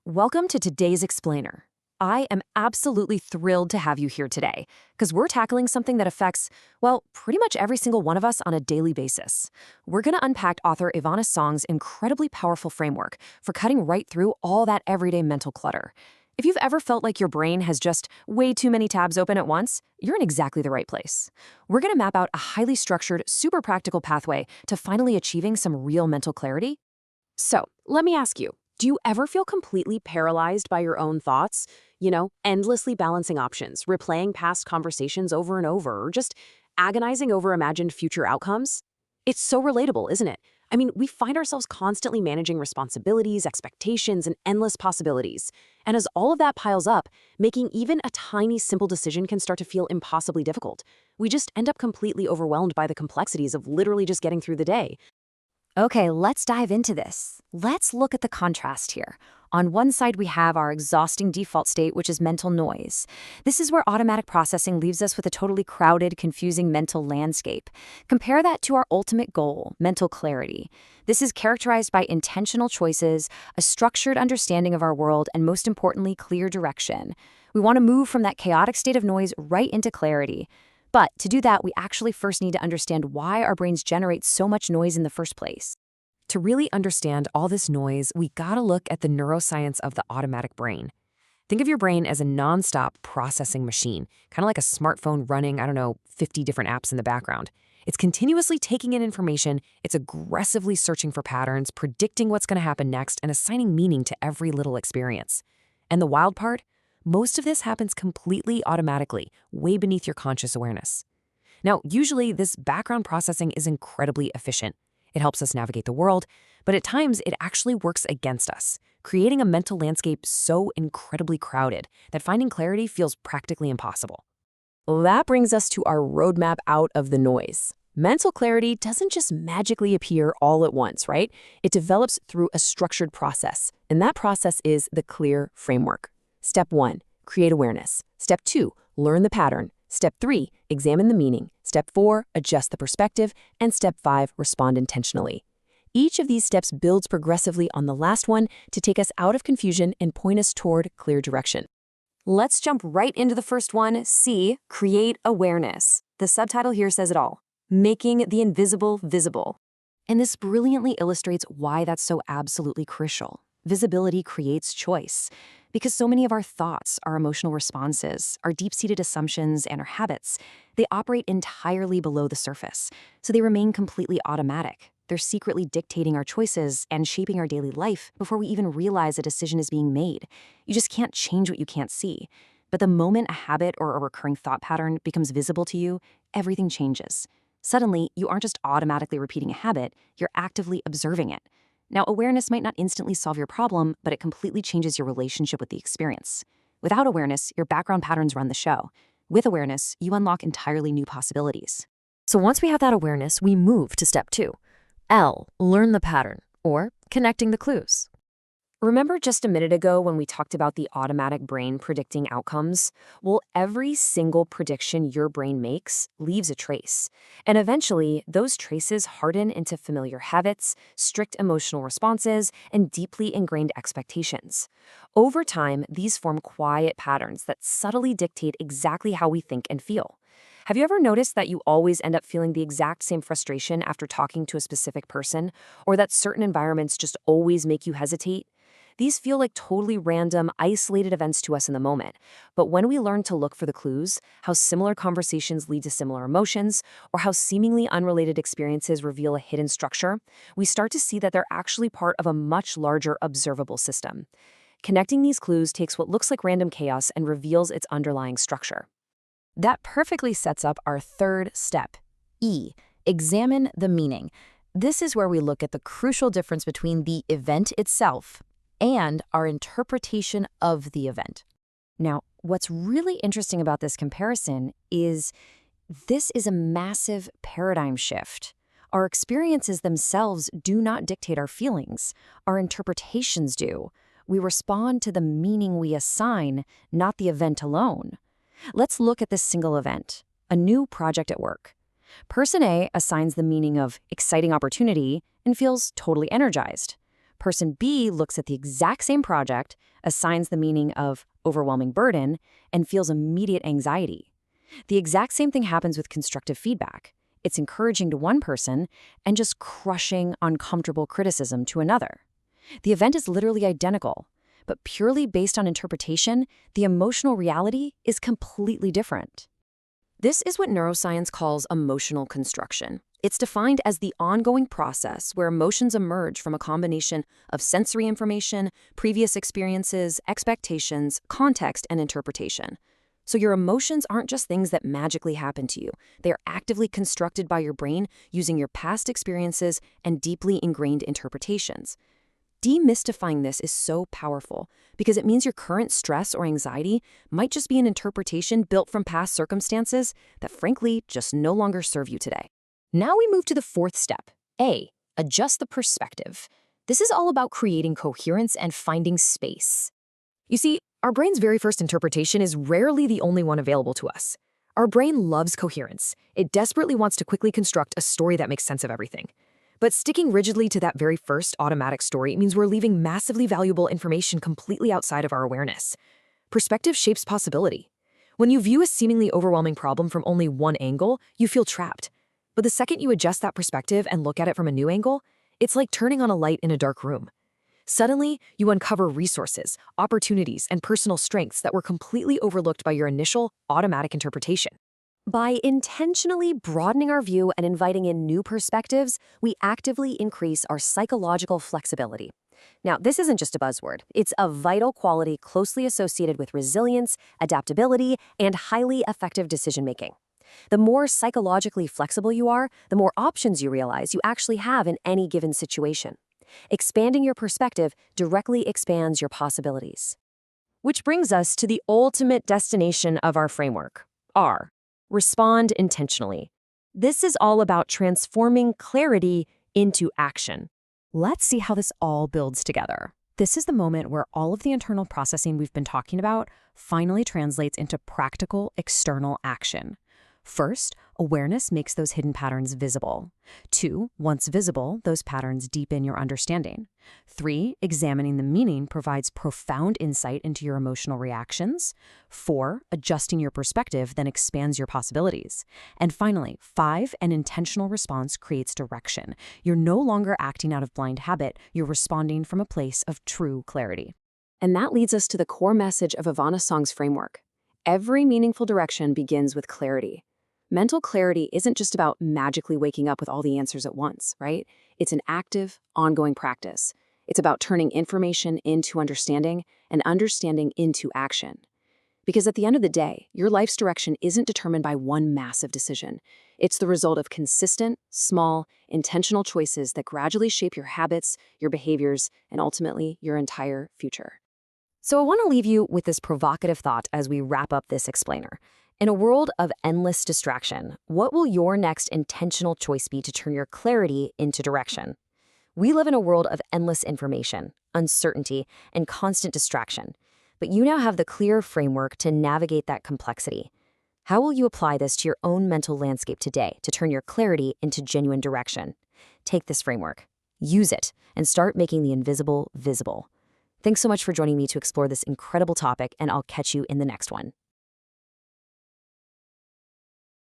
Welcome to today's Explainer. I am absolutely thrilled to have you here today because we're tackling something that affects, well, pretty much every single one of us on a daily basis. We're going to unpack author Ivana Song's incredibly powerful framework for cutting right through all that everyday mental clutter. If you've ever felt like your brain has just way too many tabs open at once, you're in exactly the right place. We're going to map out a highly structured, super practical pathway to finally achieving some real mental clarity. So, let me ask you, do you ever feel completely paralyzed by your own thoughts? Endlessly balancing options, replaying past conversations over and over, or just agonizing over imagined future outcomes? It's so relatable, isn't it? I mean, we find ourselves constantly managing responsibilities, expectations, and endless possibilities. And as all of that piles up, making even a tiny simple decision can start to feel impossibly difficult. We just end up completely overwhelmed by the complexities of literally just getting through the day. Okay, let's dive into this. Let's look at the contrast here. On one side, we have our exhausting default state, which is mental noise. This is where automatic processing leaves us with a totally crowded, confusing mental landscape. Compare that to our ultimate goal, mental clarity. This is characterized by intentional choices, a structured understanding of our world, and most importantly, clear direction. We want to move from that chaotic state of noise right into clarity. But to do that, we actually first need to understand why our brains generate so much noise in the first place. To really understand all this noise, we gotta look at the neuroscience of the automatic brain. Think of your brain as a nonstop processing machine, kind of like a smartphone running, 50 different apps in the background. It's continuously taking in information, it's aggressively searching for patterns, predicting what's gonna happen next, and assigning meaning to every little experience. And the wild part? Most of this happens completely automatically, way beneath your conscious awareness. Now, usually this background processing is incredibly efficient. It helps us navigate the world, but at times it actually works against us, creating a mental landscape so incredibly crowded that finding clarity feels practically impossible. Well, that brings us to our roadmap out of the noise. Mental clarity doesn't just magically appear all at once, right? It develops through a structured process, and that process is the CLEAR framework. Step 1, create awareness. Step 2, learn the pattern. Step 3, examine the meaning. Step 4, adjust the perspective. And Step 5, respond intentionally. Each of these steps builds progressively on the last one to take us out of confusion and point us toward clear direction. Let's jump right into the first one, C, create awareness. The subtitle here says it all, making the invisible visible. And this brilliantly illustrates why that's so absolutely crucial. Visibility creates choice. Because so many of our thoughts, our emotional responses, our deep-seated assumptions, and our habits, they operate entirely below the surface, so they remain completely automatic. They're secretly dictating our choices and shaping our daily life before we even realize a decision is being made. You just can't change what you can't see. But the moment a habit or a recurring thought pattern becomes visible to you, everything changes. Suddenly, you aren't just automatically repeating a habit, you're actively observing it. Now, awareness might not instantly solve your problem, but it completely changes your relationship with the experience. Without awareness, your background patterns run the show. With awareness, you unlock entirely new possibilities. So once we have that awareness, we move to step 2. L, learn the pattern, or connecting the clues. Remember just a minute ago when we talked about the automatic brain predicting outcomes? Well, every single prediction your brain makes leaves a trace. And eventually, those traces harden into familiar habits, strict emotional responses, and deeply ingrained expectations. Over time, these form quiet patterns that subtly dictate exactly how we think and feel. Have you ever noticed that you always end up feeling the exact same frustration after talking to a specific person, or that certain environments just always make you hesitate? These feel like totally random, isolated events to us in the moment. But when we learn to look for the clues, how similar conversations lead to similar emotions, or how seemingly unrelated experiences reveal a hidden structure, we start to see that they're actually part of a much larger observable system. Connecting these clues takes what looks like random chaos and reveals its underlying structure. That perfectly sets up our third step, E, examine the meaning. This is where we look at the crucial difference between the event itself and our interpretation of the event. Now, what's really interesting about this comparison is this is a massive paradigm shift. Our experiences themselves do not dictate our feelings. Our interpretations do. We respond to the meaning we assign, not the event alone. Let's look at this single event, a new project at work. Person A assigns the meaning of exciting opportunity and feels totally energized. Person B looks at the exact same project, assigns the meaning of overwhelming burden, and feels immediate anxiety. The exact same thing happens with constructive feedback. It's encouraging to one person and just crushing, uncomfortable criticism to another. The event is literally identical, but purely based on interpretation, the emotional reality is completely different. This is what neuroscience calls emotional construction. It's defined as the ongoing process where emotions emerge from a combination of sensory information, previous experiences, expectations, context, and interpretation. So your emotions aren't just things that magically happen to you. They are actively constructed by your brain using your past experiences and deeply ingrained interpretations. Demystifying this is so powerful because it means your current stress or anxiety might just be an interpretation built from past circumstances that frankly just no longer serve you today. Now we move to the fourth step. A, adjust the perspective. This is all about creating coherence and finding space. You see, our brain's very first interpretation is rarely the only one available to us. Our brain loves coherence. It desperately wants to quickly construct a story that makes sense of everything. But sticking rigidly to that very first automatic story means we're leaving massively valuable information completely outside of our awareness. Perspective shapes possibility. When you view a seemingly overwhelming problem from only one angle, you feel trapped. But the second you adjust that perspective and look at it from a new angle, it's like turning on a light in a dark room. Suddenly, you uncover resources, opportunities, and personal strengths that were completely overlooked by your initial automatic interpretation. By intentionally broadening our view and inviting in new perspectives, we actively increase our psychological flexibility. Now, this isn't just a buzzword. It's a vital quality closely associated with resilience, adaptability, and highly effective decision-making. The more psychologically flexible you are, the more options you realize you actually have in any given situation. Expanding your perspective directly expands your possibilities. Which brings us to the ultimate destination of our framework, R. Respond intentionally. This is all about transforming clarity into action. Let's see how this all builds together. This is the moment where all of the internal processing we've been talking about finally translates into practical external action. First, awareness makes those hidden patterns visible. 2, once visible, those patterns deepen your understanding. 3, examining the meaning provides profound insight into your emotional reactions. 4, adjusting your perspective then expands your possibilities. And finally, 5, an intentional response creates direction. You're no longer acting out of blind habit, you're responding from a place of true clarity. And that leads us to the core message of Ivana Song's framework. Every meaningful direction begins with clarity. Mental clarity isn't just about magically waking up with all the answers at once, right? It's an active, ongoing practice. It's about turning information into understanding and understanding into action. Because at the end of the day, your life's direction isn't determined by one massive decision. It's the result of consistent, small, intentional choices that gradually shape your habits, your behaviors, and ultimately your entire future. So I want to leave you with this provocative thought as we wrap up this explainer. In a world of endless distraction, what will your next intentional choice be to turn your clarity into direction? We live in a world of endless information, uncertainty, and constant distraction. But you now have the clear framework to navigate that complexity. How will you apply this to your own mental landscape today to turn your clarity into genuine direction? Take this framework, use it, and start making the invisible visible. Thanks so much for joining me to explore this incredible topic, and I'll catch you in the next one.